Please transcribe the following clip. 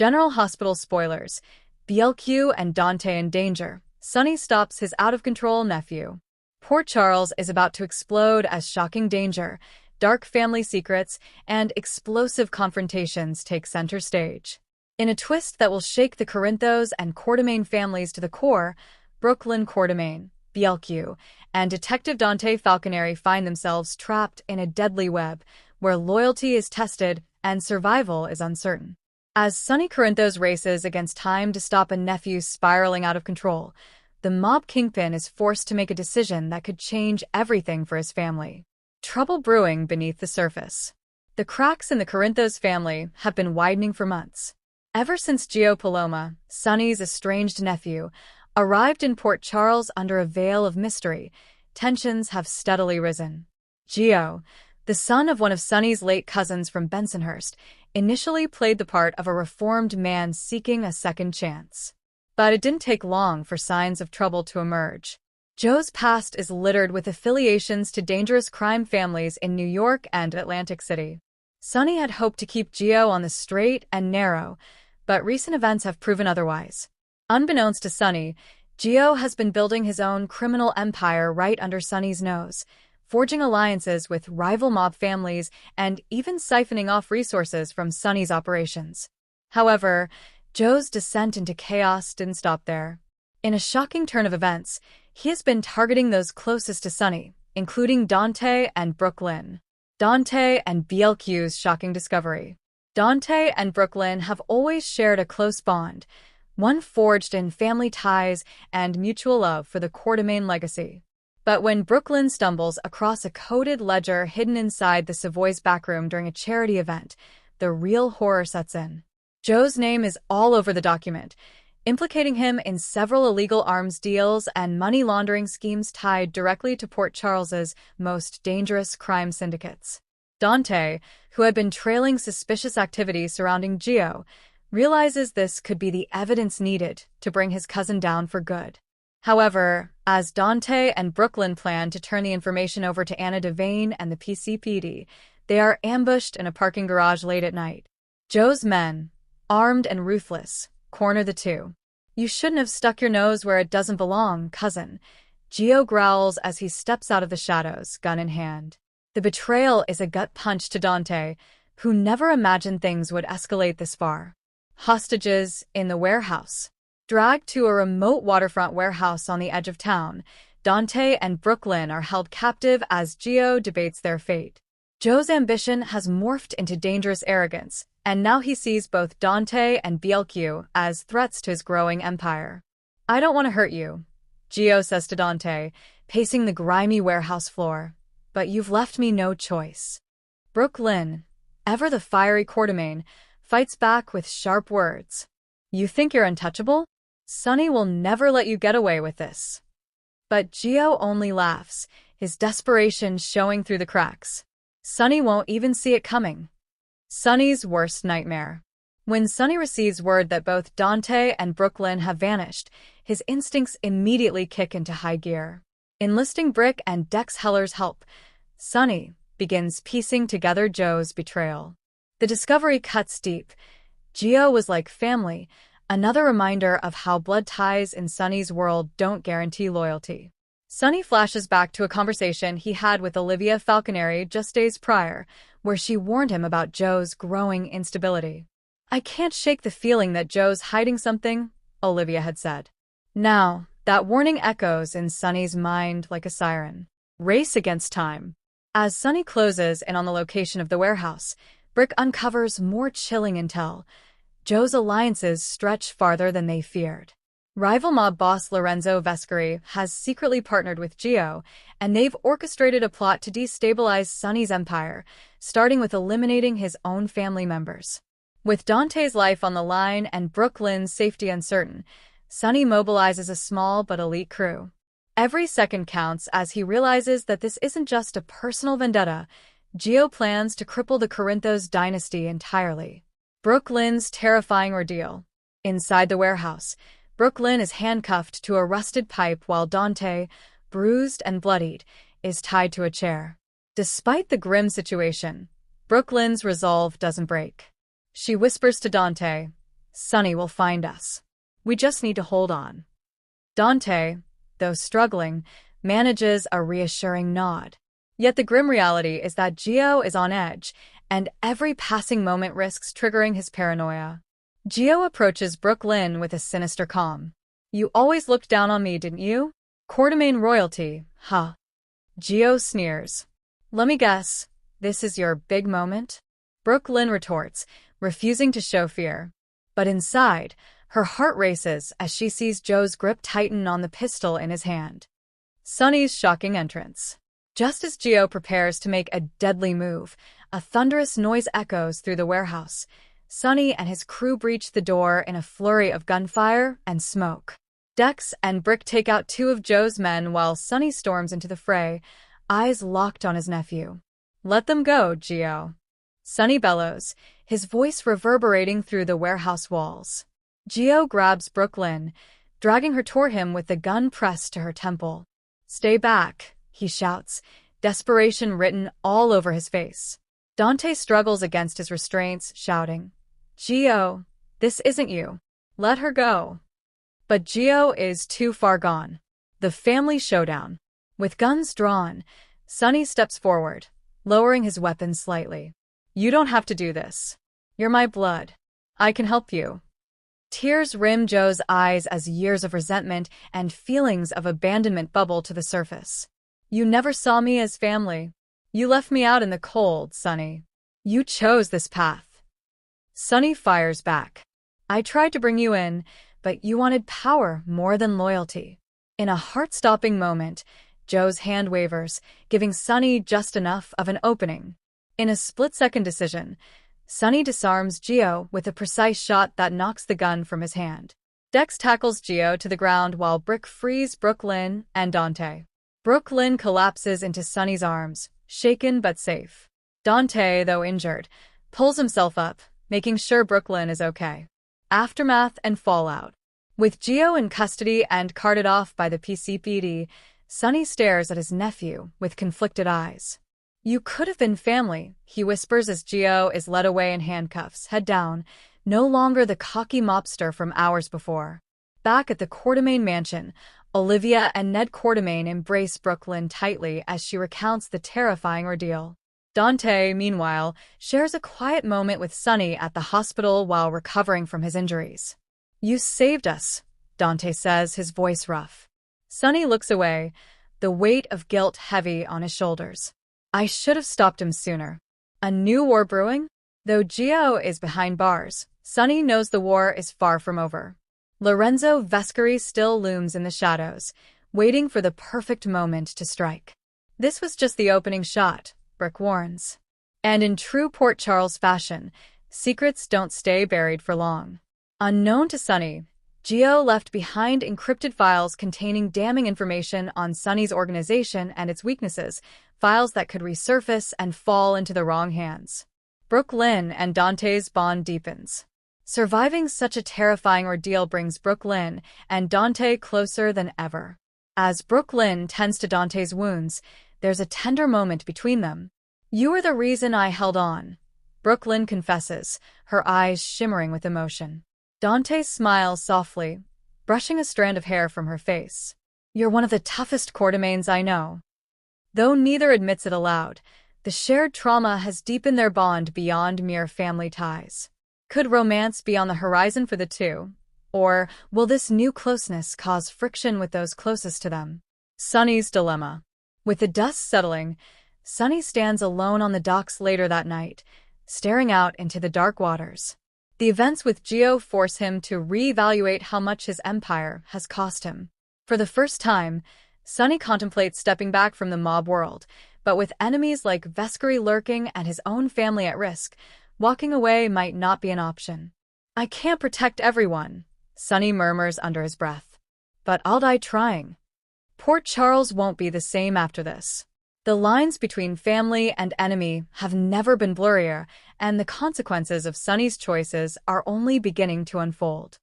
General Hospital spoilers. BLQ and Dante in danger. Sonny stops his out-of-control nephew. Port Charles is about to explode as shocking danger, dark family secrets, and explosive confrontations take center stage. In a twist that will shake the Corinthos and Quartermain families to the core, Brooklyn Quartermain, BLQ, and Detective Dante Falconeri find themselves trapped in a deadly web where loyalty is tested and survival is uncertain. As Sonny Corinthos races against time to stop a nephew spiraling out of control, the mob kingpin is forced to make a decision that could change everything for his family. Trouble brewing beneath the surface. The cracks in the Corinthos family have been widening for months. Ever since Gio Paloma, Sonny's estranged nephew, arrived in Port Charles under a veil of mystery, tensions have steadily risen. Gio, the son of one of Sonny's late cousins from Bensonhurst, initially played the part of a reformed man seeking a second chance. But it didn't take long for signs of trouble to emerge. Joe's past is littered with affiliations to dangerous crime families in New York and Atlantic City. Sonny had hoped to keep Gio on the straight and narrow, but recent events have proven otherwise. Unbeknownst to Sonny, Gio has been building his own criminal empire right under Sonny's nose, forging alliances with rival mob families and even siphoning off resources from Sonny's operations. However, Joe's descent into chaos didn't stop there. In a shocking turn of events, he has been targeting those closest to Sonny, including Dante and Brooklyn. Dante and BLQ's shocking discovery. Dante and Brooklyn have always shared a close bond, one forged in family ties and mutual love for the Quartermain legacy. But when Brooklyn stumbles across a coded ledger hidden inside the Savoy's backroom during a charity event, the real horror sets in. Joe's name is all over the document, implicating him in several illegal arms deals and money laundering schemes tied directly to Port Charles's most dangerous crime syndicates. Dante, who had been trailing suspicious activity surrounding Gio, realizes this could be the evidence needed to bring his cousin down for good. However, as Dante and Brooklyn plan to turn the information over to Anna Devane and the PCPD, they are ambushed in a parking garage late at night. Joe's men, armed and ruthless, corner the two. "You shouldn't have stuck your nose where it doesn't belong, cousin," Gio growls as he steps out of the shadows, gun in hand. The betrayal is a gut punch to Dante, who never imagined things would escalate this far. Hostages in the warehouse. Dragged to a remote waterfront warehouse on the edge of town, Dante and Brooklyn are held captive as Gio debates their fate. Joe's ambition has morphed into dangerous arrogance, and now he sees both Dante and BLQ as threats to his growing empire. "I don't want to hurt you," Gio says to Dante, pacing the grimy warehouse floor, "but you've left me no choice." Brooklyn, ever the fiery Quartermain, fights back with sharp words. "You think you're untouchable? Sonny will never let you get away with this." But Gio only laughs, his desperation showing through the cracks. Sonny won't even see it coming. Sonny's worst nightmare. When Sonny receives word that both Dante and Brooklyn have vanished, his instincts immediately kick into high gear. Enlisting Brick and Dex Heller's help, Sonny begins piecing together Joe's betrayal. The discovery cuts deep. Gio was like family, another reminder of how blood ties in Sonny's world don't guarantee loyalty. Sonny flashes back to a conversation he had with Olivia Falconeri just days prior, where she warned him about Joe's growing instability. "I can't shake the feeling that Joe's hiding something," Olivia had said. Now, that warning echoes in Sonny's mind like a siren. Race against time. As Sonny closes in on the location of the warehouse, Brick uncovers more chilling intel. Joe's alliances stretch farther than they feared. Rival mob boss Lorenzo Vescari has secretly partnered with Gio, and they've orchestrated a plot to destabilize Sonny's empire, starting with eliminating his own family members. With Dante's life on the line and Brooklyn's safety uncertain, Sonny mobilizes a small but elite crew. Every second counts as he realizes that this isn't just a personal vendetta. Gio plans to cripple the Corinthos dynasty entirely. Brooklyn's terrifying ordeal. Inside the warehouse, Brooklyn is handcuffed to a rusted pipe while Dante, bruised and bloodied, is tied to a chair. Despite the grim situation, Brooklyn's resolve doesn't break. She whispers to Dante, Sonny will find us. We just need to hold on. Dante, though struggling, manages a reassuring nod. Yet the grim reality is that Gio is on edge, and every passing moment risks triggering his paranoia. Gio approaches Brooklyn with a sinister calm. You always looked down on me, didn't you? Quartermain royalty, huh? Gio sneers. Let me guess, this is your big moment? Brooklyn retorts, refusing to show fear. But inside, her heart races as she sees Joe's grip tighten on the pistol in his hand. Sonny's shocking entrance. Just as Gio prepares to make a deadly move, a thunderous noise echoes through the warehouse. Sonny and his crew breach the door in a flurry of gunfire and smoke. Dex and Brick take out two of Joe's men while Sonny storms into the fray, eyes locked on his nephew. Let them go, Gio. Sonny bellows, his voice reverberating through the warehouse walls. Gio grabs Brooklyn, dragging her toward him with the gun pressed to her temple. Stay back, he shouts, desperation written all over his face. Dante struggles against his restraints, shouting, Gio, this isn't you. Let her go. But Gio is too far gone. The family showdown. With guns drawn, Sonny steps forward, lowering his weapon slightly. You don't have to do this. You're my blood. I can help you. Tears rim Joe's eyes as years of resentment and feelings of abandonment bubble to the surface. You never saw me as family. You left me out in the cold, Sonny. You chose this path. Sonny fires back. I tried to bring you in, but you wanted power more than loyalty. In a heart-stopping moment, Joe's hand wavers, giving Sonny just enough of an opening. In a split-second decision, Sonny disarms Gio with a precise shot that knocks the gun from his hand. Dex tackles Gio to the ground while Brick frees Brooklyn and Dante. Brooklyn collapses into Sonny's arms, shaken but safe. Dante, though injured, pulls himself up, making sure Brooklyn is okay. Aftermath and fallout. With Gio in custody and carted off by the PCPD, Sonny stares at his nephew with conflicted eyes. You could have been family, he whispers as Gio is led away in handcuffs, head down, no longer the cocky mobster from hours before. Back at the Quartermain mansion, Olivia and Ned Quartermain embrace Brooklyn tightly as she recounts the terrifying ordeal. Dante, meanwhile, shares a quiet moment with Sonny at the hospital while recovering from his injuries. You saved us, Dante says, his voice rough. Sonny looks away, the weight of guilt heavy on his shoulders. I should have stopped him sooner. A new war brewing? Though Gio is behind bars, Sonny knows the war is far from over. Lorenzo Vescari still looms in the shadows, waiting for the perfect moment to strike. This was just the opening shot, Brick warns. And in true Port Charles fashion, secrets don't stay buried for long. Unknown to Sonny, Gio left behind encrypted files containing damning information on Sonny's organization and its weaknesses, files that could resurface and fall into the wrong hands. Brooklyn and Dante's bond deepens. Surviving such a terrifying ordeal brings Brooklyn and Dante closer than ever. As Brooklyn tends to Dante's wounds, there's a tender moment between them. You were the reason I held on, Brooklyn confesses, her eyes shimmering with emotion. Dante smiles softly, brushing a strand of hair from her face. You're one of the toughest Quartermains I know. Though neither admits it aloud, the shared trauma has deepened their bond beyond mere family ties. Could romance be on the horizon for the two? Or will this new closeness cause friction with those closest to them? Sonny's dilemma. With the dust settling, Sonny stands alone on the docks later that night, staring out into the dark waters. The events with Gio force him to reevaluate how much his empire has cost him. For the first time, Sonny contemplates stepping back from the mob world, but with enemies like Vescari lurking and his own family at risk, walking away might not be an option. I can't protect everyone, Sonny murmurs under his breath. But I'll die trying. Port Charles won't be the same after this. The lines between family and enemy have never been blurrier, and the consequences of Sonny's choices are only beginning to unfold.